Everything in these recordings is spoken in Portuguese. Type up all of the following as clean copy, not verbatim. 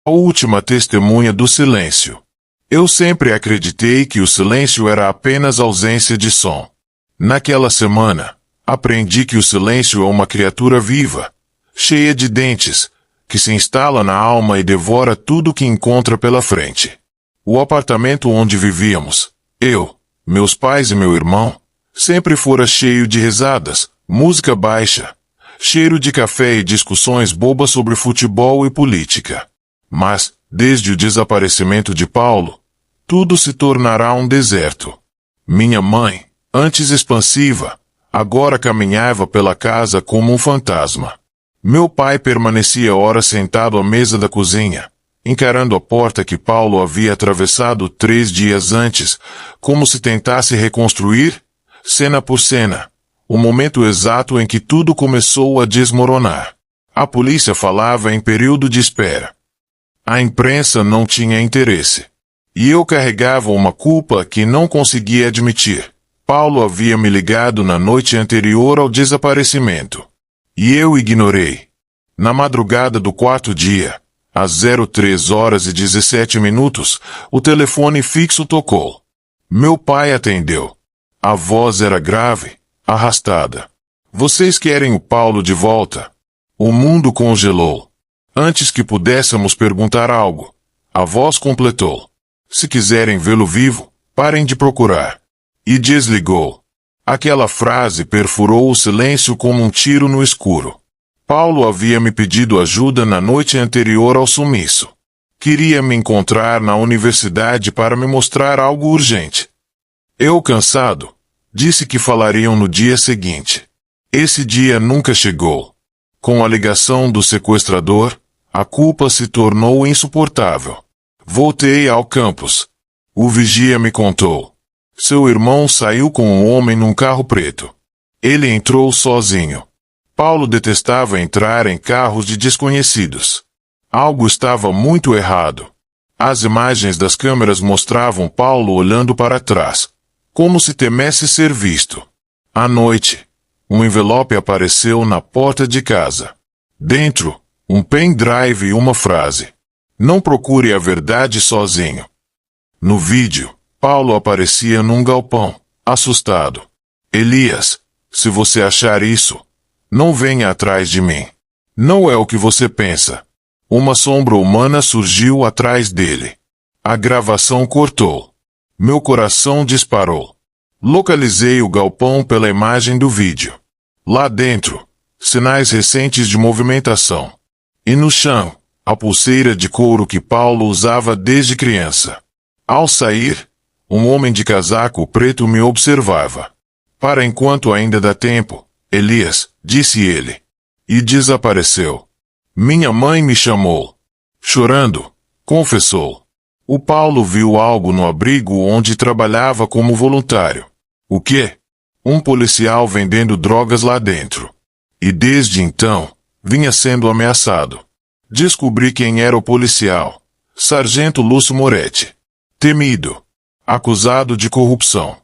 A última testemunha do silêncio. Eu sempre acreditei que o silêncio era apenas ausência de som. Naquela semana, aprendi que o silêncio é uma criatura viva, cheia de dentes, que se instala na alma e devora tudo que encontra pela frente. O apartamento onde vivíamos, eu, meus pais e meu irmão, sempre fora cheio de risadas, música baixa, cheiro de café e discussões bobas sobre futebol e política. Mas, desde o desaparecimento de Paulo, tudo se tornará um deserto. Minha mãe, antes expansiva, agora caminhava pela casa como um fantasma. Meu pai permanecia horas sentado à mesa da cozinha, encarando a porta que Paulo havia atravessado 3 dias antes, como se tentasse reconstruir, cena por cena, o momento exato em que tudo começou a desmoronar. A polícia falava em período de espera. A imprensa não tinha interesse. E eu carregava uma culpa que não conseguia admitir. Paulo havia me ligado na noite anterior ao desaparecimento. E eu ignorei. Na madrugada do 4º dia, às 03h17, o telefone fixo tocou. Meu pai atendeu. A voz era grave, arrastada. Vocês querem o Paulo de volta? O mundo congelou. Antes que pudéssemos perguntar algo, a voz completou. Se quiserem vê-lo vivo, parem de procurar. E desligou. Aquela frase perfurou o silêncio como um tiro no escuro. Paulo havia me pedido ajuda na noite anterior ao sumiço. Queria me encontrar na universidade para me mostrar algo urgente. Eu, cansado, disse que falariam no dia seguinte. Esse dia nunca chegou. Com a ligação do sequestrador, a culpa se tornou insuportável. Voltei ao campus. O vigia me contou. Seu irmão saiu com um homem num carro preto. Ele entrou sozinho. Paulo detestava entrar em carros de desconhecidos. Algo estava muito errado. As imagens das câmeras mostravam Paulo olhando para trás, como se temesse ser visto. À noite, um envelope apareceu na porta de casa. Dentro, um pendrive e uma frase. Não procure a verdade sozinho. No vídeo, Paulo aparecia num galpão, assustado. Elias, se você achar isso, não venha atrás de mim. Não é o que você pensa. Uma sombra humana surgiu atrás dele. A gravação cortou. Meu coração disparou. Localizei o galpão pela imagem do vídeo. Lá dentro, sinais recentes de movimentação. E no chão, a pulseira de couro que Paulo usava desde criança. Ao sair, um homem de casaco preto me observava. Para enquanto ainda dá tempo, Elias, disse ele. E desapareceu. Minha mãe me chamou. Chorando, confessou. O Paulo viu algo no abrigo onde trabalhava como voluntário. O quê? Um policial vendendo drogas lá dentro. E desde então, vinha sendo ameaçado. Descobri quem era o policial. Sargento Lúcio Moretti. Temido. Acusado de corrupção.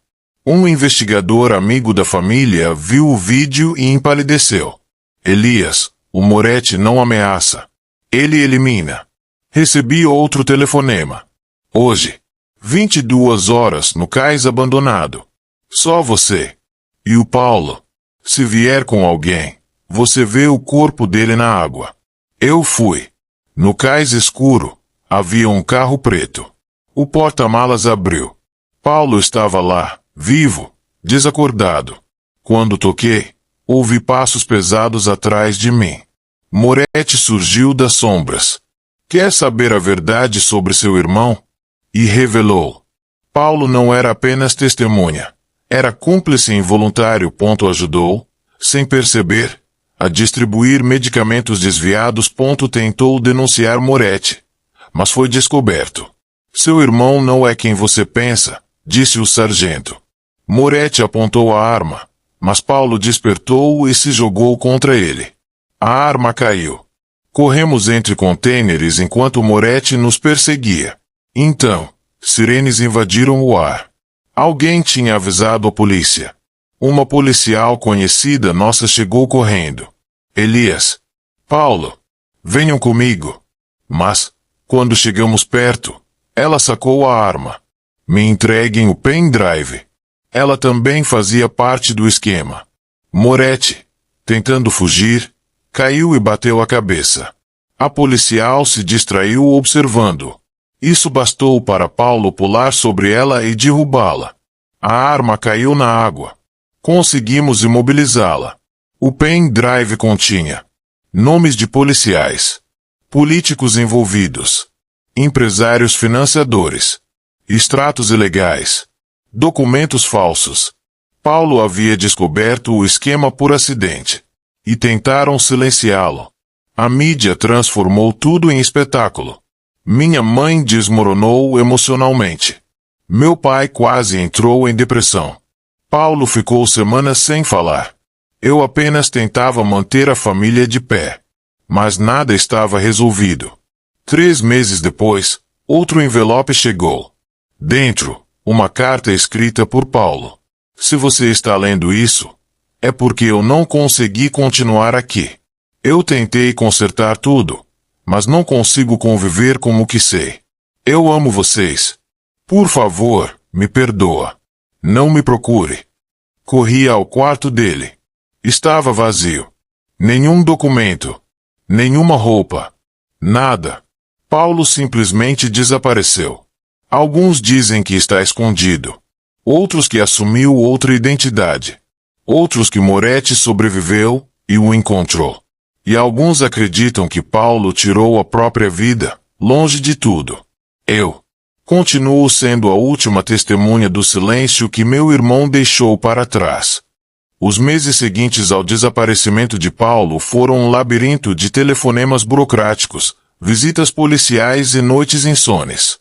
Um investigador amigo da família viu o vídeo e empalideceu. Elias, o Moretti não ameaça. Ele elimina. Recebi outro telefonema. Hoje, 22 horas no cais abandonado. Só você. E o Paulo. Se vier com alguém, você vê o corpo dele na água. Eu fui. No cais escuro, havia um carro preto. O porta-malas abriu. Paulo estava lá, vivo, desacordado. Quando toquei, ouvi passos pesados atrás de mim. Moretti surgiu das sombras. Quer saber a verdade sobre seu irmão? E revelou. Paulo não era apenas testemunha. Era cúmplice involuntário. Ajudou, sem perceber, a distribuir medicamentos desviados. Tentou denunciar Moretti, mas foi descoberto. Seu irmão não é quem você pensa, disse o sargento. Moretti apontou a arma, mas Paulo despertou e se jogou contra ele. A arma caiu. Corremos entre contêineres enquanto Moretti nos perseguia. Então, sirenes invadiram o ar. Alguém tinha avisado a polícia. Uma policial conhecida nossa chegou correndo. Elias. Paulo. Venham comigo. Mas, Quando chegamos perto, ela sacou a arma. Me entreguem o pendrive. Ela também fazia parte do esquema. Moretti, tentando fugir, caiu e bateu a cabeça. A policial se distraiu observando. Isso bastou para Paulo pular sobre ela e derrubá-la. A arma caiu na água. Conseguimos imobilizá-la. O pendrive continha nomes de policiais, políticos envolvidos, empresários financiadores, extratos ilegais, documentos falsos. Paulo havia descoberto o esquema por acidente. E tentaram silenciá-lo. A mídia transformou tudo em espetáculo. Minha mãe desmoronou emocionalmente. Meu pai quase entrou em depressão. Paulo ficou semanas sem falar. Eu apenas tentava manter a família de pé. Mas nada estava resolvido. 3 meses depois, outro envelope chegou. Dentro, uma carta escrita por Paulo. Se você está lendo isso, é porque eu não consegui continuar aqui. Eu tentei consertar tudo, mas não consigo conviver com o que sei. Eu amo vocês. Por favor, me perdoa. Não me procure. Corri ao quarto dele. Estava vazio. Nenhum documento. Nenhuma roupa. Nada. Paulo simplesmente desapareceu. Alguns dizem que está escondido. Outros que assumiu outra identidade. Outros que Moretti sobreviveu e o encontrou. E alguns acreditam que Paulo tirou a própria vida, longe de tudo. Eu continuo sendo a última testemunha do silêncio que meu irmão deixou para trás. Os meses seguintes ao desaparecimento de Paulo foram um labirinto de telefonemas burocráticos, visitas policiais e noites insones.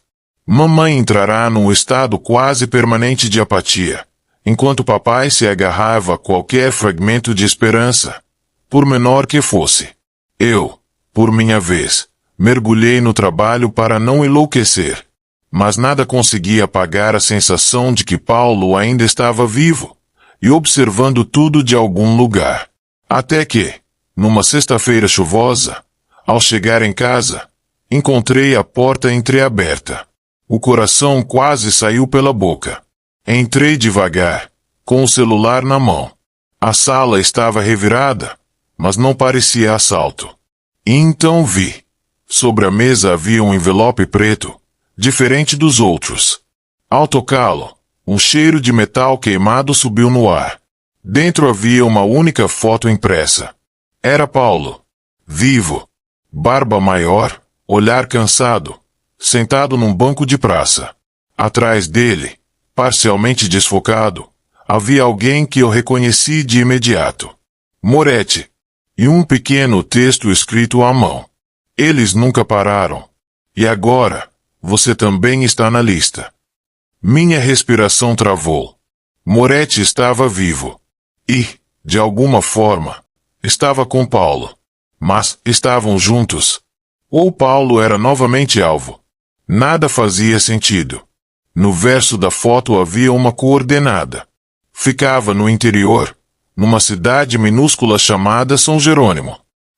Mamãe entrará num estado quase permanente de apatia, enquanto papai se agarrava a qualquer fragmento de esperança, por menor que fosse. Eu, por minha vez, mergulhei no trabalho para não enlouquecer. Mas nada conseguia apagar a sensação de que Paulo ainda estava vivo e observando tudo de algum lugar. Até que, numa sexta-feira chuvosa, ao chegar em casa, encontrei a porta entreaberta. O coração quase saiu pela boca. Entrei devagar, com o celular na mão. A sala estava revirada, mas não parecia assalto. E então vi. Sobre a mesa havia um envelope preto, diferente dos outros. Ao tocá-lo, um cheiro de metal queimado subiu no ar. Dentro havia uma única foto impressa. Era Paulo. Vivo. Barba maior, olhar cansado, sentado num banco de praça. Atrás dele, parcialmente desfocado, havia alguém que eu reconheci de imediato. Moretti. E um pequeno texto escrito à mão. Eles nunca pararam. E agora, você também está na lista. Minha respiração travou. Moretti estava vivo. E, de alguma forma, estava com Paulo. Mas estavam juntos. Ou Paulo era novamente alvo. Nada fazia sentido. No verso da foto havia uma coordenada. Ficava no interior, numa cidade minúscula chamada São Jerônimo.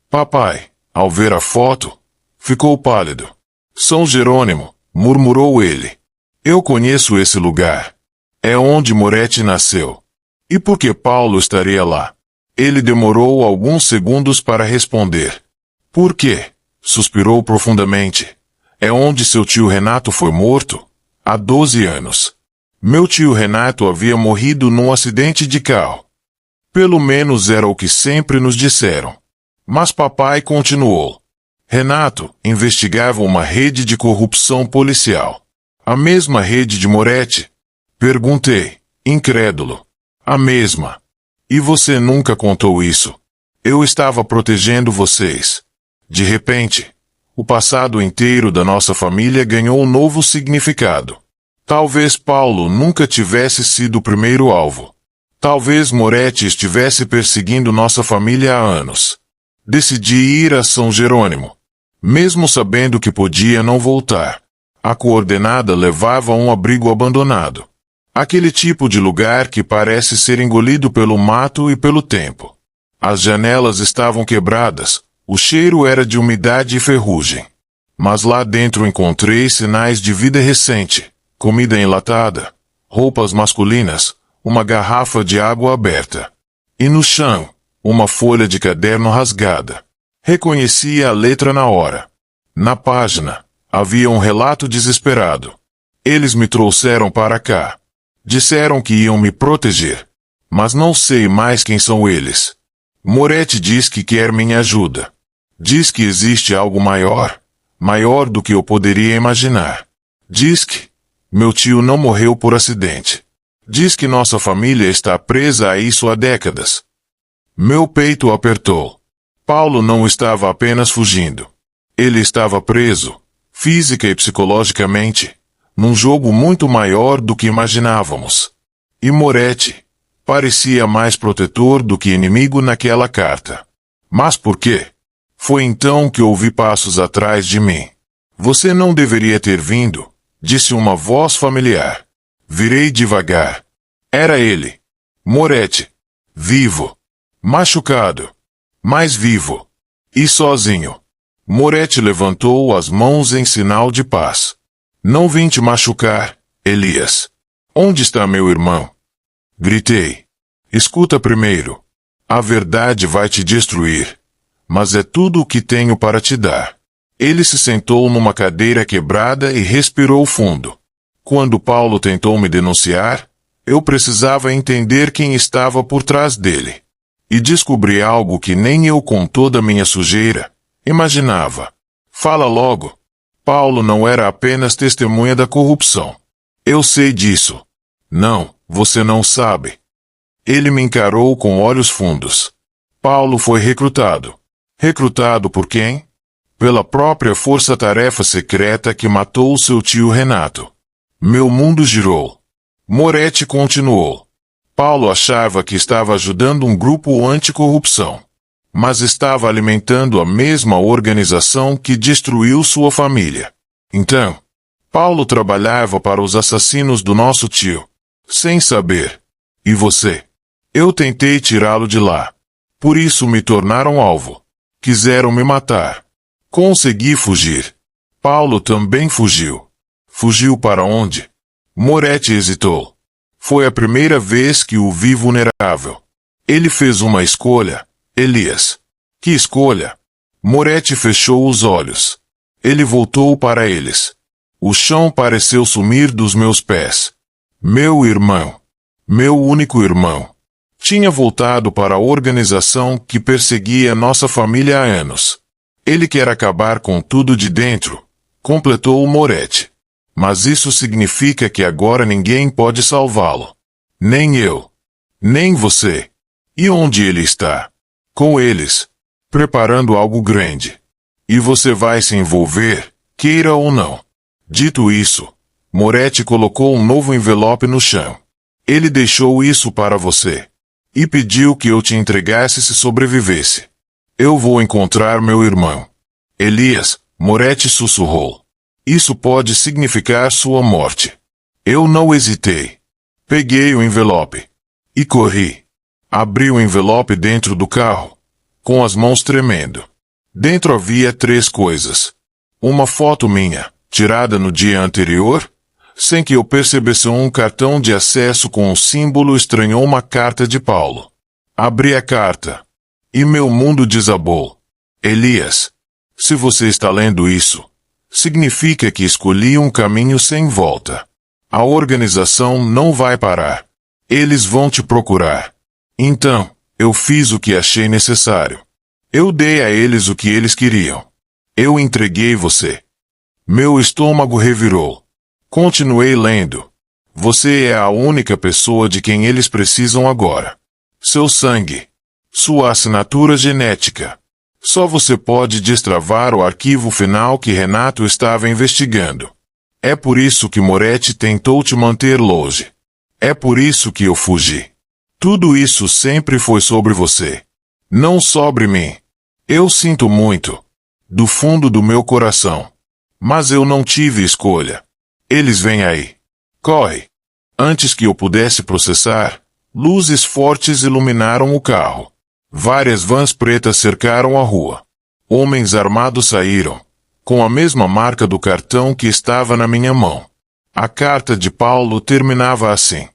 Papai, ao ver a foto, ficou pálido. São Jerônimo, murmurou ele. Eu conheço esse lugar. É onde Moretti nasceu. E por que Paulo estaria lá? Ele demorou alguns segundos para responder. Por quê? Suspirou profundamente. É onde seu tio Renato foi morto? Há 12 anos. Meu tio Renato havia morrido num acidente de carro. Pelo menos era o que sempre nos disseram. Mas papai continuou. Renato investigava uma rede de corrupção policial. A mesma rede de Moretti? Perguntei, incrédulo. A mesma. E você nunca contou isso. Eu estava protegendo vocês. De repente, o passado inteiro da nossa família ganhou um novo significado. Talvez Paulo nunca tivesse sido o primeiro alvo. Talvez Moretti estivesse perseguindo nossa família há anos. Decidi ir a São Jerônimo. Mesmo sabendo que podia não voltar. A coordenada levava a um abrigo abandonado. Aquele tipo de lugar que parece ser engolido pelo mato e pelo tempo. As janelas estavam quebradas, o cheiro era de umidade e ferrugem. Mas lá dentro encontrei sinais de vida recente, comida enlatada, roupas masculinas, uma garrafa de água aberta. E no chão, uma folha de caderno rasgada. Reconheci a letra na hora. Na página, havia um relato desesperado. Eles me trouxeram para cá. Disseram que iam me proteger. Mas não sei mais quem são eles. Moretti diz que quer minha ajuda. Diz que existe algo maior, maior do que eu poderia imaginar. Diz que meu tio não morreu por acidente. Diz que nossa família está presa a isso há décadas. Meu peito apertou. Paulo não estava apenas fugindo. Ele estava preso, física e psicologicamente, num jogo muito maior do que imaginávamos. E Moretti parecia mais protetor do que inimigo naquela carta. Mas por quê? Foi então que ouvi passos atrás de mim. Você não deveria ter vindo, disse uma voz familiar. Virei devagar. Era ele. Moretti. Vivo. Machucado. Mas vivo. E sozinho. Moretti levantou as mãos em sinal de paz. Não vim te machucar, Elias. Onde está meu irmão? Gritei. Escuta primeiro. A verdade vai te destruir. Mas é tudo o que tenho para te dar. Ele se sentou numa cadeira quebrada e respirou fundo. Quando Paulo tentou me denunciar, eu precisava entender quem estava por trás dele. E descobri algo que nem eu, com toda a minha sujeira, imaginava. Fala logo. Paulo não era apenas testemunha da corrupção. Eu sei disso. Não, você não sabe. Ele me encarou com olhos fundos. Paulo foi recrutado. Recrutado por quem? Pela própria força-tarefa secreta que matou seu tio Renato. Meu mundo girou. Moretti continuou. Paulo achava que estava ajudando um grupo anticorrupção, mas estava alimentando a mesma organização que destruiu sua família. Então, Paulo trabalhava para os assassinos do nosso tio, sem saber. E você? Eu tentei tirá-lo de lá. Por isso me tornaram alvo. Quiseram me matar. Consegui fugir. Paulo também fugiu. Fugiu para onde? Moretti hesitou. Foi a primeira vez que o vi vulnerável. Ele fez uma escolha, Elias. Que escolha? Moretti fechou os olhos. Ele voltou para eles. O chão pareceu sumir dos meus pés. Meu irmão. Meu único irmão. Tinha voltado para a organização que perseguia nossa família há anos. Ele quer acabar com tudo de dentro, completou o Moretti. Mas isso significa que agora ninguém pode salvá-lo. Nem eu. Nem você. E onde ele está? Com eles. Preparando algo grande. E você vai se envolver, queira ou não. Dito isso, Moretti colocou um novo envelope no chão. Ele deixou isso para você. E pediu que eu te entregasse se sobrevivesse. Eu vou encontrar meu irmão. Elias, Moretti sussurrou. Isso pode significar sua morte. Eu não hesitei. Peguei o envelope. E corri. Abri o envelope dentro do carro, com as mãos tremendo. Dentro havia 3 coisas. Uma foto minha, tirada no dia anterior, sem que eu percebesse, um cartão de acesso com um símbolo estranho, uma carta de Paulo. Abri a carta. E meu mundo desabou. Elias, se você está lendo isso, significa que escolhi um caminho sem volta. A organização não vai parar. Eles vão te procurar. Então, eu fiz o que achei necessário. Eu dei a eles o que eles queriam. Eu entreguei você. Meu estômago revirou. Continuei lendo. Você é a única pessoa de quem eles precisam agora. Seu sangue. Sua assinatura genética. Só você pode destravar o arquivo final que Renato estava investigando. É por isso que Moretti tentou te manter longe. É por isso que eu fugi. Tudo isso sempre foi sobre você. Não sobre mim. Eu sinto muito. Do fundo do meu coração. Mas eu não tive escolha. Eles vêm aí. Corre. Antes que eu pudesse processar, luzes fortes iluminaram o carro. Várias vans pretas cercaram a rua. Homens armados saíram, com a mesma marca do cartão que estava na minha mão. A carta de Paulo terminava assim: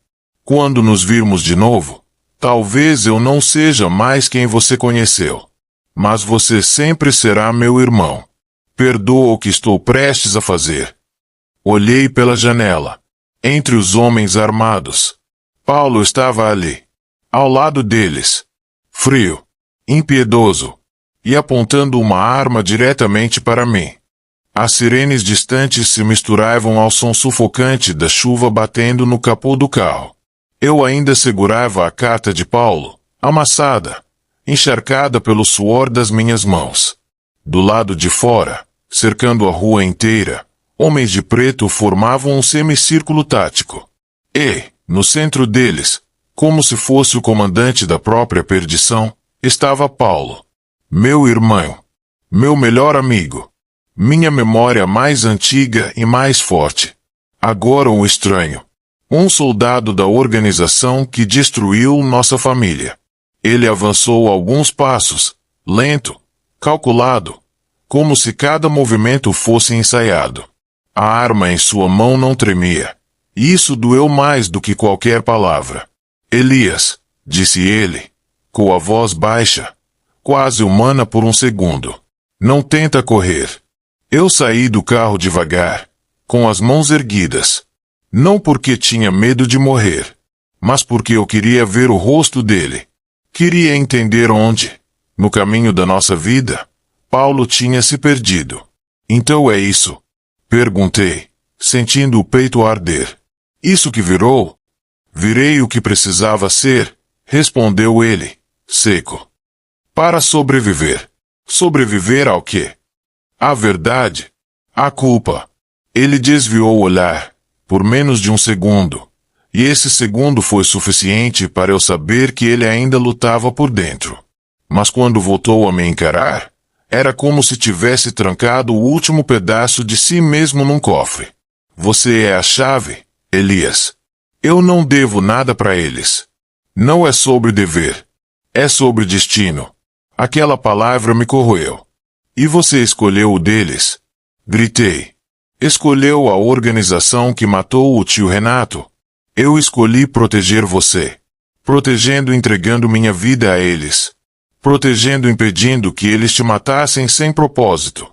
quando nos virmos de novo, talvez eu não seja mais quem você conheceu, mas você sempre será meu irmão. Perdoa o que estou prestes a fazer. Olhei pela janela. Entre os homens armados, Paulo estava ali, ao lado deles, frio, impiedoso, e apontando uma arma diretamente para mim. As sirenes distantes se misturavam ao som sufocante da chuva batendo no capô do carro. Eu ainda segurava a carta de Paulo, amassada, encharcada pelo suor das minhas mãos. Do lado de fora, cercando a rua inteira, homens de preto formavam um semicírculo tático. E, no centro deles, como se fosse o comandante da própria perdição, estava Paulo. Meu irmão. Meu melhor amigo. Minha memória mais antiga e mais forte. Agora um estranho. Um soldado da organização que destruiu nossa família. Ele avançou alguns passos, lento, calculado, como se cada movimento fosse ensaiado. A arma em sua mão não tremia. E isso doeu mais do que qualquer palavra. Elias, disse ele, com a voz baixa, quase humana por um segundo. Não tenta correr. Eu saí do carro devagar, com as mãos erguidas. Não porque tinha medo de morrer, mas porque eu queria ver o rosto dele. Queria entender onde, no caminho da nossa vida, Paulo tinha se perdido. Então é isso? Perguntei, sentindo o peito arder. Isso que virou? Virei o que precisava ser, respondeu ele, seco. Para sobreviver. Sobreviver ao quê? À verdade. À culpa. Ele desviou o olhar, por menos de um segundo. E esse segundo foi suficiente para eu saber que ele ainda lutava por dentro. Mas quando voltou a me encarar, era como se tivesse trancado o último pedaço de si mesmo num cofre. Você é a chave, Elias. Eu não devo nada para eles. Não é sobre dever. É sobre destino. Aquela palavra me corroeu. E você escolheu o deles? Gritei. Escolheu a organização que matou o tio Renato. Eu escolhi proteger você. Protegendo e entregando minha vida a eles. Protegendo e impedindo que eles te matassem sem propósito.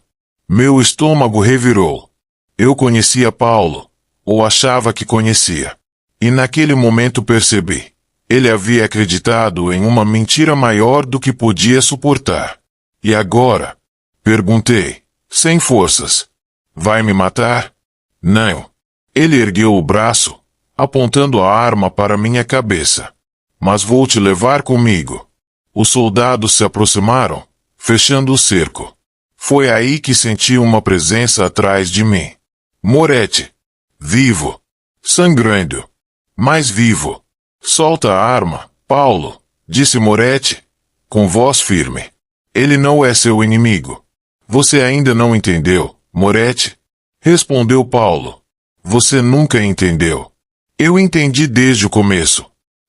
Meu estômago revirou. Eu conhecia Paulo, ou achava que conhecia. E naquele momento percebi. Ele havia acreditado em uma mentira maior do que podia suportar. E agora? Perguntei, sem forças. Vai me matar? Não. Ele ergueu o braço, apontando a arma para minha cabeça. Mas vou te levar comigo. Os soldados se aproximaram, fechando o cerco. Foi aí que senti uma presença atrás de mim. Moretti. Vivo. Sangrando. Mas vivo. Solta a arma, Paulo, disse Moretti, com voz firme. Ele não é seu inimigo. Você ainda não entendeu, Moretti? Respondeu Paulo. Você nunca entendeu. Eu entendi desde o começo.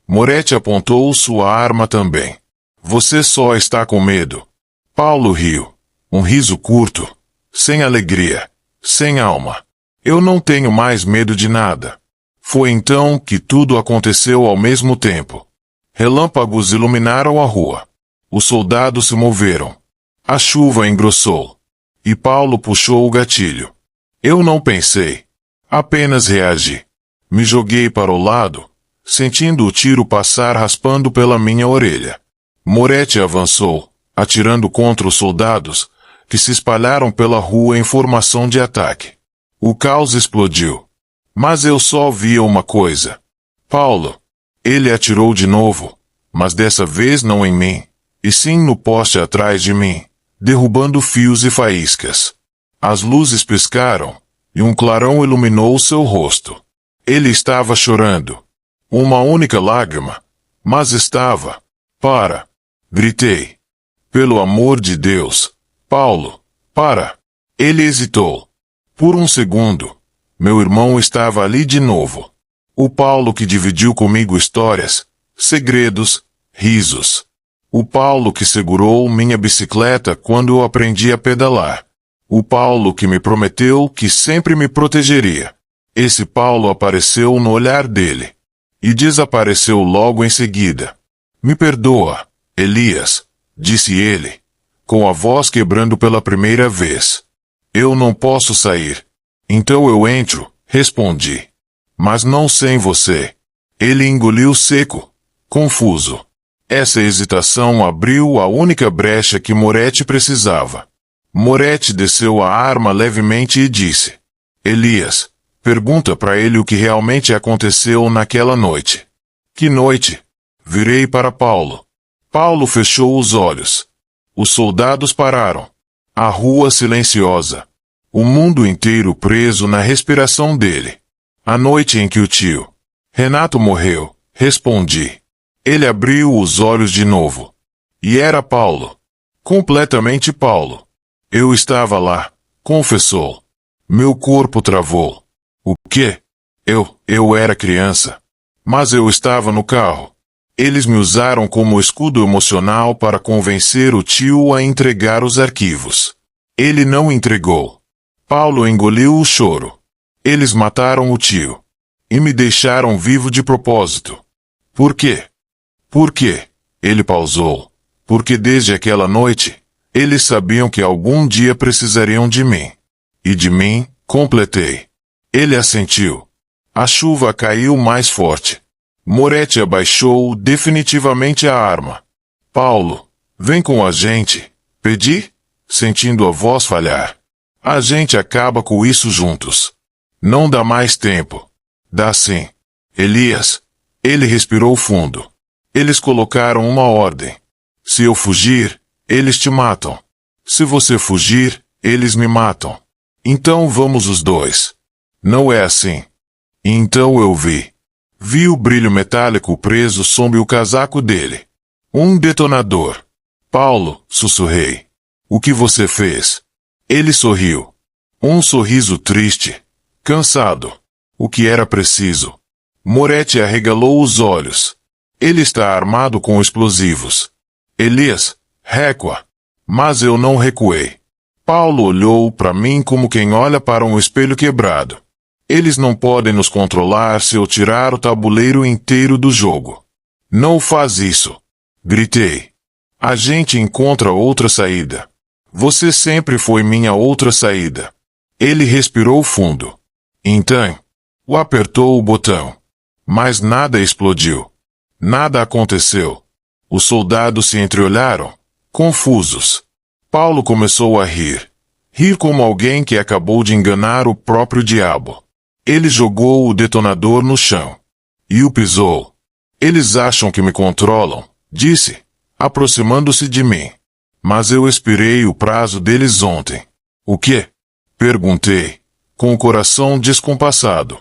Moretti apontou sua arma também. Você só está com medo. Paulo riu. Um riso curto. Sem alegria. Sem alma. Eu não tenho mais medo de nada. Foi então que tudo aconteceu ao mesmo tempo. Relâmpagos iluminaram a rua. Os soldados se moveram. A chuva engrossou. E Paulo puxou o gatilho. Eu não pensei. Apenas reagi. Me joguei para o lado, sentindo o tiro passar raspando pela minha orelha. Moretti avançou, atirando contra os soldados, que se espalharam pela rua em formação de ataque. O caos explodiu. Mas eu só via uma coisa. Paulo. Ele atirou de novo, mas dessa vez não em mim, e sim no poste atrás de mim, derrubando fios e faíscas. As luzes piscaram, e um clarão iluminou seu rosto. Ele estava chorando. Uma única lágrima. Mas estava. Para! Gritei. Pelo amor de Deus, Paulo, para! Ele hesitou. Por um segundo. Meu irmão estava ali de novo. O Paulo que dividiu comigo histórias, segredos, risos. O Paulo que segurou minha bicicleta quando eu aprendi a pedalar. O Paulo que me prometeu que sempre me protegeria. Esse Paulo apareceu no olhar dele. E desapareceu logo em seguida. Me perdoa, Elias, disse ele, com a voz quebrando pela primeira vez. Eu não posso sair. Então eu entro, respondi. Mas não sem você. Ele engoliu seco, confuso. Essa hesitação abriu a única brecha que Moretti precisava. Moretti desceu a arma levemente e disse: Elias, pergunta para ele o que realmente aconteceu naquela noite. Que noite? Virei para Paulo. Paulo fechou os olhos. Os soldados pararam. A rua silenciosa. O mundo inteiro preso na respiração dele. A noite em que o tio Renato morreu, respondi. Ele abriu os olhos de novo. E era Paulo. Completamente Paulo. Eu estava lá, confessou. Meu corpo travou. O quê? Eu era criança. Mas eu estava no carro. Eles me usaram como escudo emocional para convencer o tio a entregar os arquivos. Ele não entregou. Paulo engoliu o choro. Eles mataram o tio. E me deixaram vivo de propósito. Por quê? Por quê? Ele pausou. Porque desde aquela noite, eles sabiam que algum dia precisariam de mim. E de mim, completei. Ele assentiu. A chuva caiu mais forte. Moretti abaixou definitivamente a arma. Paulo, vem com a gente, pedi, sentindo a voz falhar. A gente acaba com isso juntos. Não dá mais tempo. Dá sim. Elias. Ele respirou fundo. Eles colocaram uma ordem. Se eu fugir, eles te matam. Se você fugir, eles me matam. Então vamos os dois. Não é assim. E então eu vi. Vi o brilho metálico preso sob o casaco dele. Um detonador. Paulo, sussurrei. O que você fez? Ele sorriu. Um sorriso triste. Cansado. O que era preciso. Moretti arregalou os olhos. Ele está armado com explosivos. Elias, recua. Mas eu não recuei. Paulo olhou para mim como quem olha para um espelho quebrado. Eles não podem nos controlar se eu tirar o tabuleiro inteiro do jogo. Não faz isso. Gritei. A gente encontra outra saída. Você sempre foi minha outra saída. Ele respirou fundo. Então, apertou o botão. Mas nada explodiu. Nada aconteceu. Os soldados se entreolharam, confusos. Paulo começou a rir. Rir como alguém que acabou de enganar o próprio diabo. Ele jogou o detonador no chão. E o pisou. Eles acham que me controlam, disse, aproximando-se de mim. Mas eu expirei o prazo deles ontem. O quê? Perguntei, com o coração descompassado.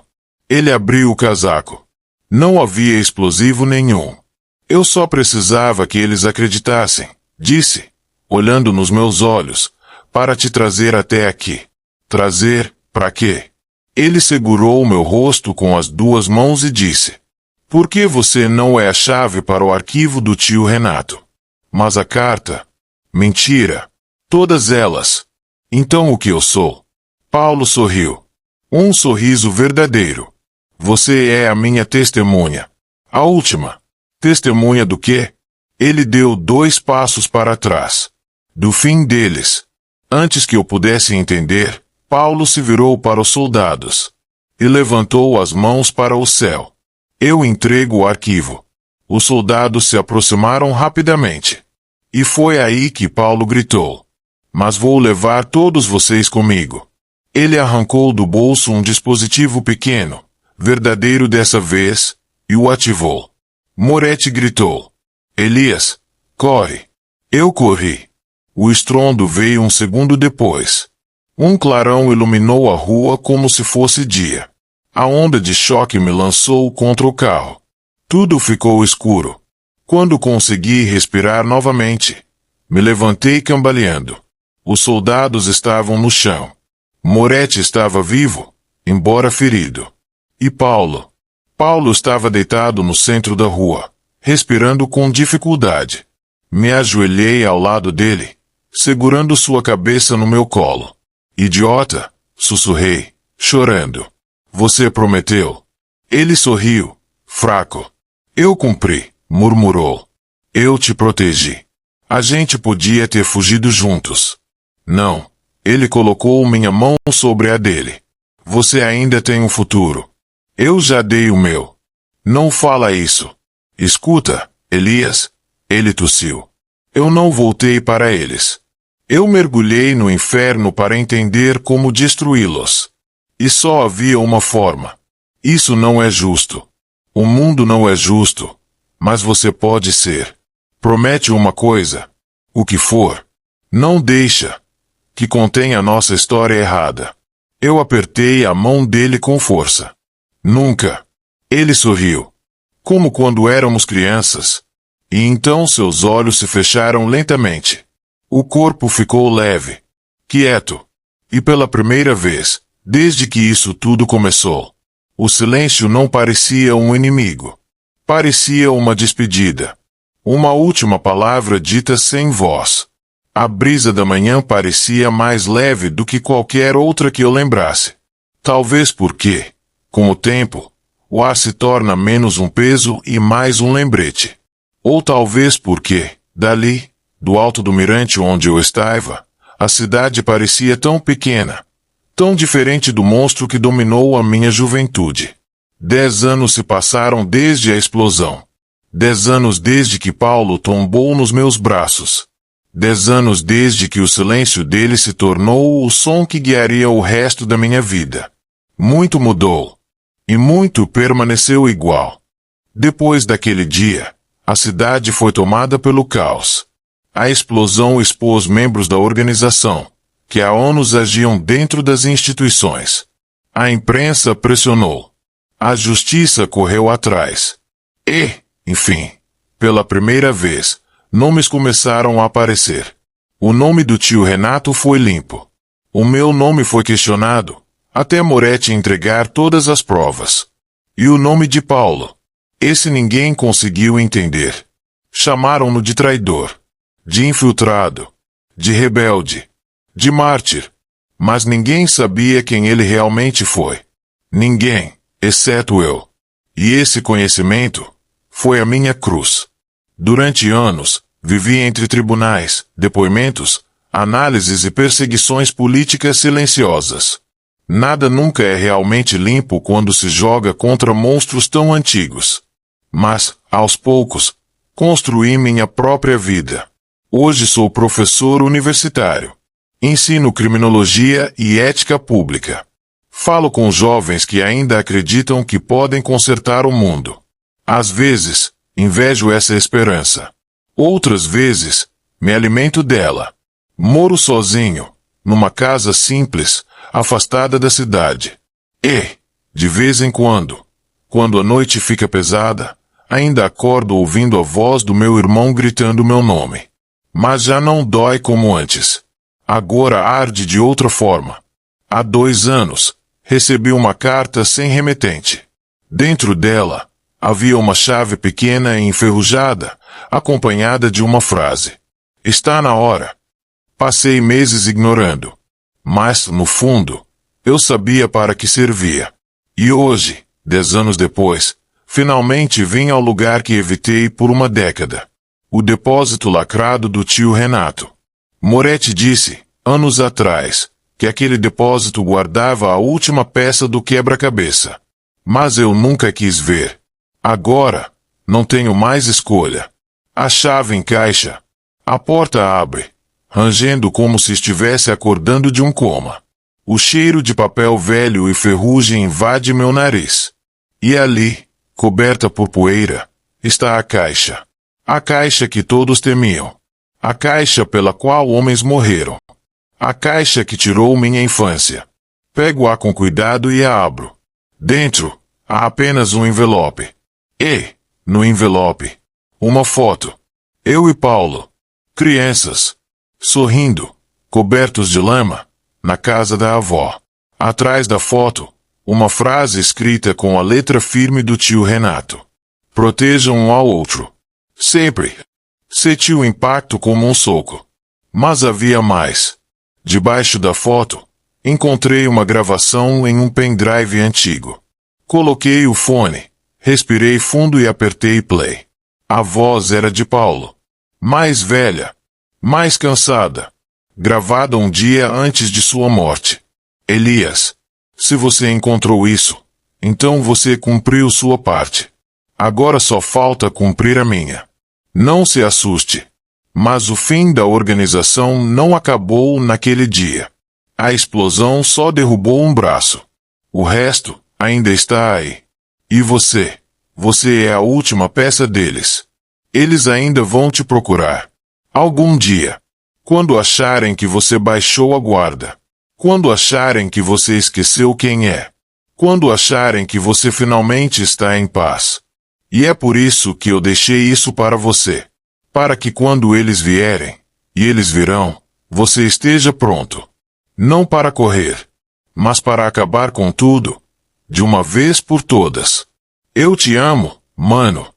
Ele abriu o casaco. Não havia explosivo nenhum. Eu só precisava que eles acreditassem, disse, olhando nos meus olhos, para te trazer até aqui. Trazer, para quê? Ele segurou o meu rosto com as duas mãos e disse: Por que você não é a chave para o arquivo do tio Renato? Mas a carta? Mentira. Todas elas. Então o que eu sou? Paulo sorriu. Um sorriso verdadeiro. Você é a minha testemunha. A última. Testemunha do quê? Ele deu 2 passos para trás. Do fim deles. Antes que eu pudesse entender, Paulo se virou para os soldados. E levantou as mãos para o céu. Eu entrego o arquivo. Os soldados se aproximaram rapidamente. E foi aí que Paulo gritou: Mas vou levar todos vocês comigo. Ele arrancou do bolso um dispositivo pequeno, verdadeiro dessa vez, e o ativou. Moretti gritou: Elias, corre. Eu corri. O estrondo veio um segundo depois. Um clarão iluminou a rua como se fosse dia. A onda de choque me lançou contra o carro. Tudo ficou escuro. Quando consegui respirar novamente, me levantei cambaleando. Os soldados estavam no chão. Moretti estava vivo, embora ferido. E Paulo? Paulo estava deitado no centro da rua, respirando com dificuldade. Me ajoelhei ao lado dele, segurando sua cabeça no meu colo. Idiota, sussurrei, chorando. Você prometeu. Ele sorriu, fraco. Eu cumpri, murmurou. Eu te protegi. A gente podia ter fugido juntos. Não. Ele colocou minha mão sobre a dele. Você ainda tem um futuro. Eu já dei o meu. Não fala isso. Escuta, Elias. Ele tossiu. Eu não voltei para eles. Eu mergulhei no inferno para entender como destruí-los. E só havia uma forma. Isso não é justo. O mundo não é justo. Mas você pode ser. Promete uma coisa. O que for. Não deixa que contenha a nossa história errada. Eu apertei a mão dele com força. Nunca. Ele sorriu. Como quando éramos crianças. E então seus olhos se fecharam lentamente. O corpo ficou leve. Quieto. E pela primeira vez, desde que isso tudo começou, o silêncio não parecia um inimigo. Parecia uma despedida. Uma última palavra dita sem voz. A brisa da manhã parecia mais leve do que qualquer outra que eu lembrasse. Talvez porque, com o tempo, o ar se torna menos um peso e mais um lembrete. Ou talvez porque, dali, do alto do mirante onde eu estava, a cidade parecia tão pequena, tão diferente do monstro que dominou a minha juventude. 10 anos se passaram desde a explosão. 10 anos desde que Paulo tombou nos meus braços. 10 anos desde que o silêncio dele se tornou o som que guiaria o resto da minha vida. Muito mudou. E muito permaneceu igual. Depois daquele dia, a cidade foi tomada pelo caos. A explosão expôs membros da organização, que há anos agiam dentro das instituições. A imprensa pressionou. A justiça correu atrás. E, enfim, pela primeira vez, nomes começaram a aparecer. O nome do tio Renato foi limpo. O meu nome foi questionado, até Moretti entregar todas as provas. E o nome de Paulo? Esse ninguém conseguiu entender. Chamaram-no de traidor, de infiltrado, de rebelde, de mártir. Mas ninguém sabia quem ele realmente foi. Ninguém, exceto eu. E esse conhecimento foi a minha cruz. Durante anos, vivi entre tribunais, depoimentos, análises e perseguições políticas silenciosas. Nada nunca é realmente limpo quando se joga contra monstros tão antigos. Mas, aos poucos, construí minha própria vida. Hoje sou professor universitário. Ensino criminologia e ética pública. Falo com jovens que ainda acreditam que podem consertar o mundo. Às vezes, invejo essa esperança. Outras vezes, me alimento dela. Moro sozinho, numa casa simples, afastada da cidade. E, de vez em quando a noite fica pesada, ainda acordo ouvindo a voz do meu irmão gritando meu nome. Mas já não dói como antes. Agora arde de outra forma. Há 2 anos, recebi uma carta sem remetente. Dentro dela, havia uma chave pequena e enferrujada, acompanhada de uma frase. Está na hora. Passei meses ignorando. Mas, no fundo, eu sabia para que servia. E hoje, 10 anos depois, finalmente vim ao lugar que evitei por uma década. O depósito lacrado do tio Renato. Moretti disse, anos atrás, que aquele depósito guardava a última peça do quebra-cabeça. Mas eu nunca quis ver. Agora, não tenho mais escolha. A chave encaixa. A porta abre, rangendo como se estivesse acordando de um coma. O cheiro de papel velho e ferrugem invade meu nariz. E ali, coberta por poeira, está a caixa. A caixa que todos temiam. A caixa pela qual homens morreram. A caixa que tirou minha infância. Pego-a com cuidado e a abro. Dentro, há apenas um envelope. E, no envelope, uma foto. Eu e Paulo, crianças, sorrindo, cobertos de lama, na casa da avó. Atrás da foto, uma frase escrita com a letra firme do tio Renato. Protejam um ao outro. Sempre. Senti o impacto como um soco. Mas havia mais. Debaixo da foto, Encontrei uma gravação em um pendrive antigo. Coloquei o fone, respirei fundo e apertei play. A voz era de Paulo. Mais velha. Mais cansada. Gravada um dia antes de sua morte. Elias, se você encontrou isso, então você cumpriu sua parte. Agora só falta cumprir a minha. Não se assuste. Mas o fim da organização não acabou naquele dia. A explosão só derrubou um braço. O resto ainda está aí. E você? Você é a última peça deles. Eles ainda vão te procurar. Algum dia. Quando acharem que você baixou a guarda. Quando acharem que você esqueceu quem é. Quando acharem que você finalmente está em paz. E é por isso que eu deixei isso para você. Para que quando eles vierem, e eles virão, você esteja pronto. Não para correr, mas para acabar com tudo, de uma vez por todas. Eu te amo, mano.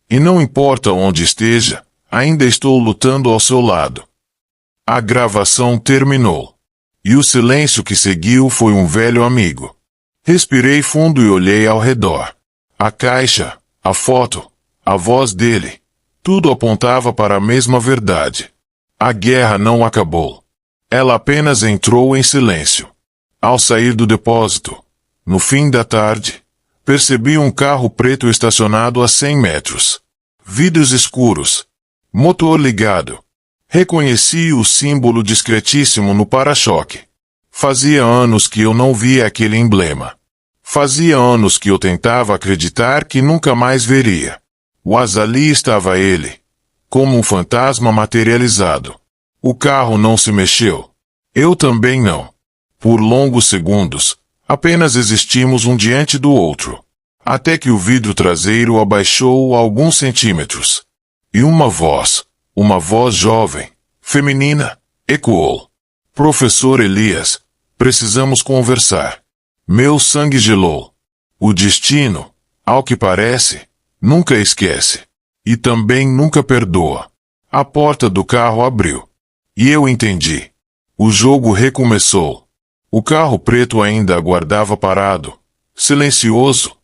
E não importa onde esteja, ainda estou lutando ao seu lado. A gravação terminou. E o silêncio que seguiu foi um velho amigo. Respirei fundo e olhei ao redor. A caixa, a foto, a voz dele. Tudo apontava para a mesma verdade. A guerra não acabou. Ela apenas entrou em silêncio. Ao sair do depósito, no fim da tarde, percebi um carro preto estacionado a 100 metros. Vidros escuros. Motor ligado. Reconheci o símbolo discretíssimo no para-choque. Fazia anos que eu não via aquele emblema. Fazia anos que eu tentava acreditar que nunca mais veria. Mas ali estava ele, como um fantasma materializado. O carro não se mexeu. Eu também não. Por longos segundos, apenas existimos um diante do outro. Até que o vidro traseiro abaixou alguns centímetros. E uma voz jovem, feminina, ecoou. Professor Elias, precisamos conversar. Meu sangue gelou. O destino, ao que parece, nunca esquece. E também nunca perdoa. A porta do carro abriu. E eu entendi. O jogo recomeçou. O carro preto ainda aguardava parado, silencioso,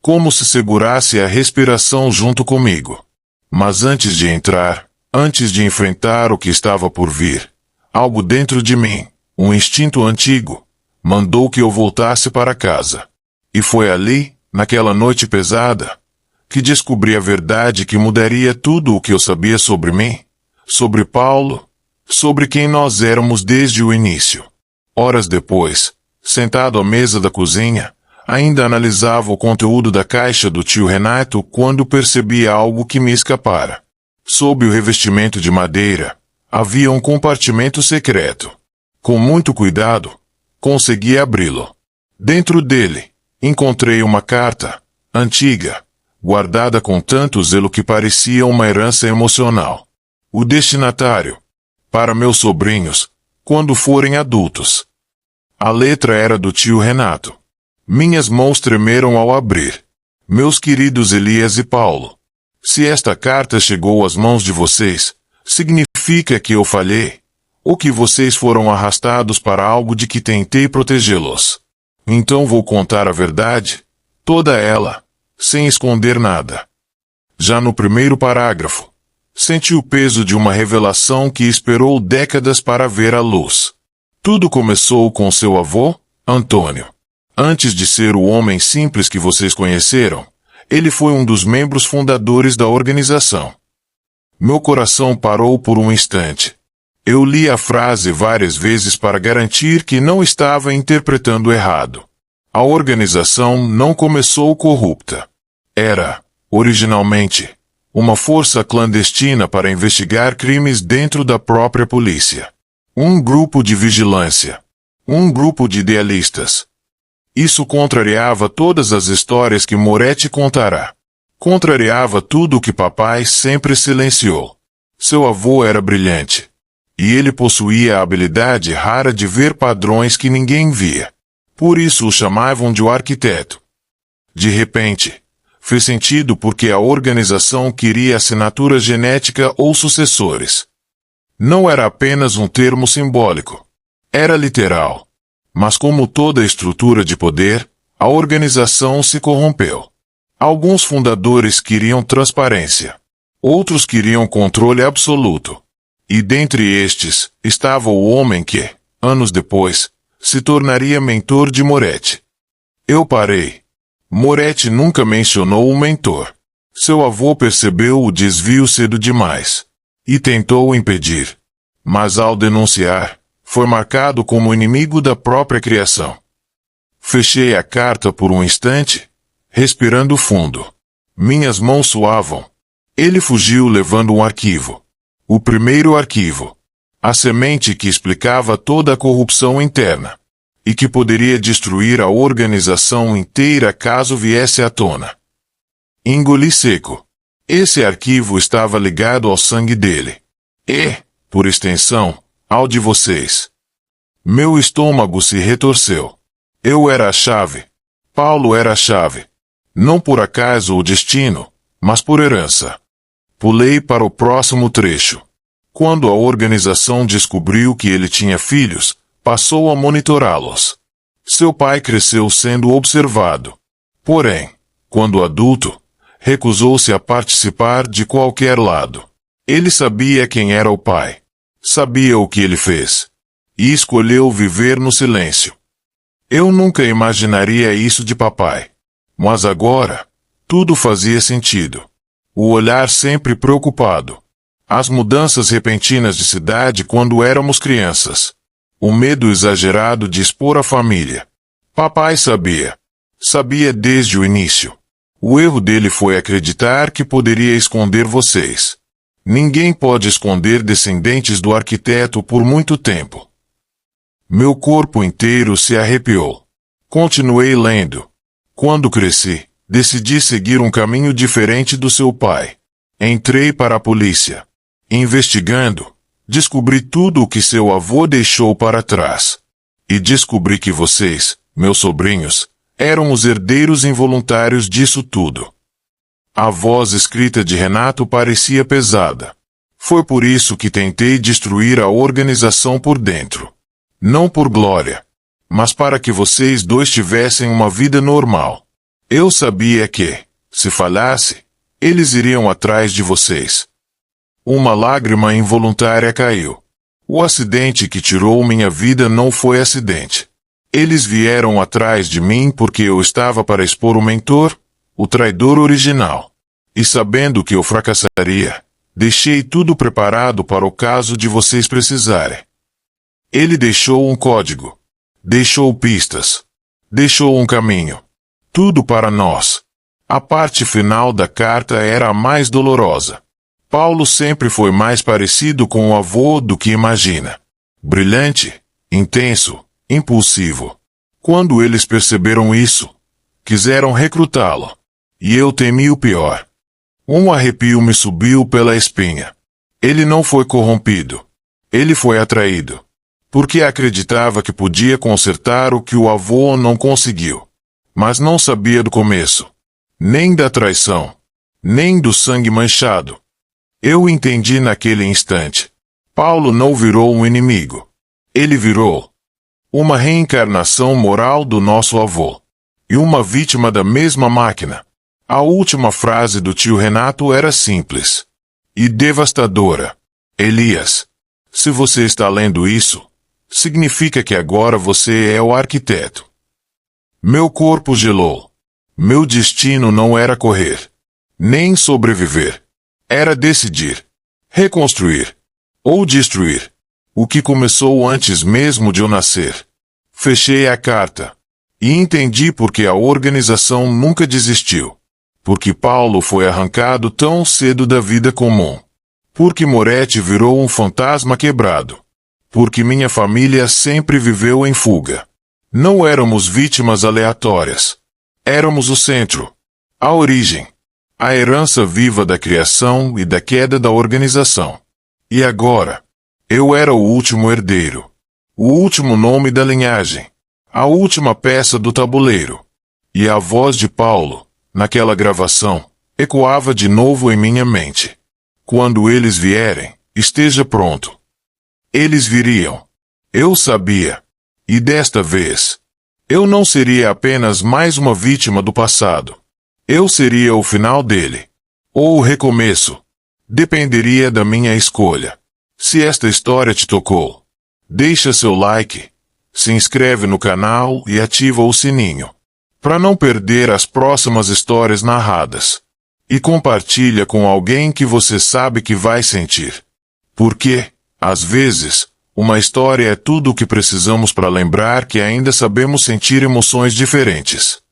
como se segurasse a respiração junto comigo. Mas antes de entrar, antes de enfrentar o que estava por vir, algo dentro de mim, um instinto antigo, mandou que eu voltasse para casa. E foi ali, naquela noite pesada, que descobri a verdade que mudaria tudo o que eu sabia sobre mim, sobre Paulo, sobre quem nós éramos desde o início. Horas depois, sentado à mesa da cozinha, ainda analisava o conteúdo da caixa do tio Renato quando percebi algo que me escapara. Sob o revestimento de madeira, havia um compartimento secreto. Com muito cuidado, consegui abri-lo. Dentro dele, encontrei uma carta, antiga, guardada com tanto zelo que parecia uma herança emocional. O destinatário, para meus sobrinhos, quando forem adultos. A letra era do tio Renato. Minhas mãos tremeram ao abrir. Meus queridos Elias e Paulo, se esta carta chegou às mãos de vocês, significa que eu falhei, ou que vocês foram arrastados para algo de que tentei protegê-los. Então vou contar a verdade, toda ela, sem esconder nada. Já no primeiro parágrafo, senti o peso de uma revelação que esperou décadas para ver a luz. Tudo começou com seu avô, Antônio. Antes de ser o homem simples que vocês conheceram, ele foi um dos membros fundadores da organização. Meu coração parou por um instante. Eu li a frase várias vezes para garantir que não estava interpretando errado. A organização não começou corrupta. Era, originalmente, uma força clandestina para investigar crimes dentro da própria polícia. Um grupo de vigilância. Um grupo de idealistas. Isso contrariava todas as histórias que Moretti contará. Contrariava tudo o que papai sempre silenciou. Seu avô era brilhante. E ele possuía a habilidade rara de ver padrões que ninguém via. Por isso o chamavam de o arquiteto. De repente, fez sentido porque a organização queria assinatura genética ou sucessores. Não era apenas um termo simbólico. Era literal. Mas como toda estrutura de poder, a organização se corrompeu. Alguns fundadores queriam transparência. Outros queriam controle absoluto. E dentre estes, estava o homem que, anos depois, se tornaria mentor de Moretti. Eu parei. Moretti nunca mencionou o mentor. Seu avô percebeu o desvio cedo demais. E tentou impedir. Mas ao denunciar, foi marcado como inimigo da própria criação. Fechei a carta por um instante, respirando fundo. Minhas mãos suavam. Ele fugiu levando um arquivo. O primeiro arquivo. A semente que explicava toda a corrupção interna. E que poderia destruir a organização inteira caso viesse à tona. Engoli seco. Esse arquivo estava ligado ao sangue dele. E, por extensão, ao de vocês. Meu estômago se retorceu. Eu era a chave. Paulo era a chave. Não por acaso ou destino, mas por herança. Pulei para o próximo trecho. Quando a organização descobriu que ele tinha filhos, passou a monitorá-los. Seu pai cresceu sendo observado. Porém, quando adulto, recusou-se a participar de qualquer lado. Ele sabia quem era o pai. Sabia o que ele fez. E escolheu viver no silêncio. Eu nunca imaginaria isso de papai. Mas agora, tudo fazia sentido. O olhar sempre preocupado. As mudanças repentinas de cidade quando éramos crianças. O medo exagerado de expor a família. Papai sabia. Sabia desde o início. O erro dele foi acreditar que poderia esconder vocês. Ninguém pode esconder descendentes do arquiteto por muito tempo. Meu corpo inteiro se arrepiou. Continuei lendo. Quando cresci, decidi seguir um caminho diferente do seu pai. Entrei para a polícia. Investigando, descobri tudo o que seu avô deixou para trás. E descobri que vocês, meus sobrinhos, eram os herdeiros involuntários disso tudo. A voz escrita de Renato parecia pesada. Foi por isso que tentei destruir a organização por dentro. Não por glória, mas para que vocês dois tivessem uma vida normal. Eu sabia que, se falhasse, eles iriam atrás de vocês. Uma lágrima involuntária caiu. O acidente que tirou minha vida não foi acidente. Eles vieram atrás de mim porque eu estava para expor o mentor, o traidor original. E sabendo que eu fracassaria, deixei tudo preparado para o caso de vocês precisarem. Ele deixou um código. Deixou pistas. Deixou um caminho. Tudo para nós. A parte final da carta era a mais dolorosa. Paulo sempre foi mais parecido com o avô do que imagina. Brilhante, intenso, impulsivo. Quando eles perceberam isso, quiseram recrutá-lo. E eu temi o pior. Um arrepio me subiu pela espinha. Ele não foi corrompido. Ele foi atraído. Porque acreditava que podia consertar o que o avô não conseguiu. Mas não sabia do começo. Nem da traição. Nem do sangue manchado. Eu entendi naquele instante. Paulo não virou um inimigo. Ele virou uma reencarnação moral do nosso avô. E uma vítima da mesma máquina. A última frase do tio Renato era simples. E devastadora. Elias, se você está lendo isso, significa que agora você é o arquiteto. Meu corpo gelou. Meu destino não era correr. Nem sobreviver. Era decidir. Reconstruir. Ou destruir. O que começou antes mesmo de eu nascer. Fechei a carta. E entendi por que a organização nunca desistiu. Porque Paulo foi arrancado tão cedo da vida comum. Porque Moretti virou um fantasma quebrado. Porque minha família sempre viveu em fuga. Não éramos vítimas aleatórias. Éramos o centro. A origem. A herança viva da criação e da queda da organização. E agora? Eu era o último herdeiro. O último nome da linhagem. A última peça do tabuleiro. E a voz de Paulo, naquela gravação, ecoava de novo em minha mente. Quando eles vierem, esteja pronto. Eles viriam. Eu sabia. E desta vez, eu não seria apenas mais uma vítima do passado. Eu seria o final dele. Ou o recomeço. Dependeria da minha escolha. Se esta história te tocou, deixa seu like, se inscreve no canal e ativa o sininho, para não perder as próximas histórias narradas. E compartilha com alguém que você sabe que vai sentir. Porque, às vezes, uma história é tudo o que precisamos para lembrar que ainda sabemos sentir emoções diferentes.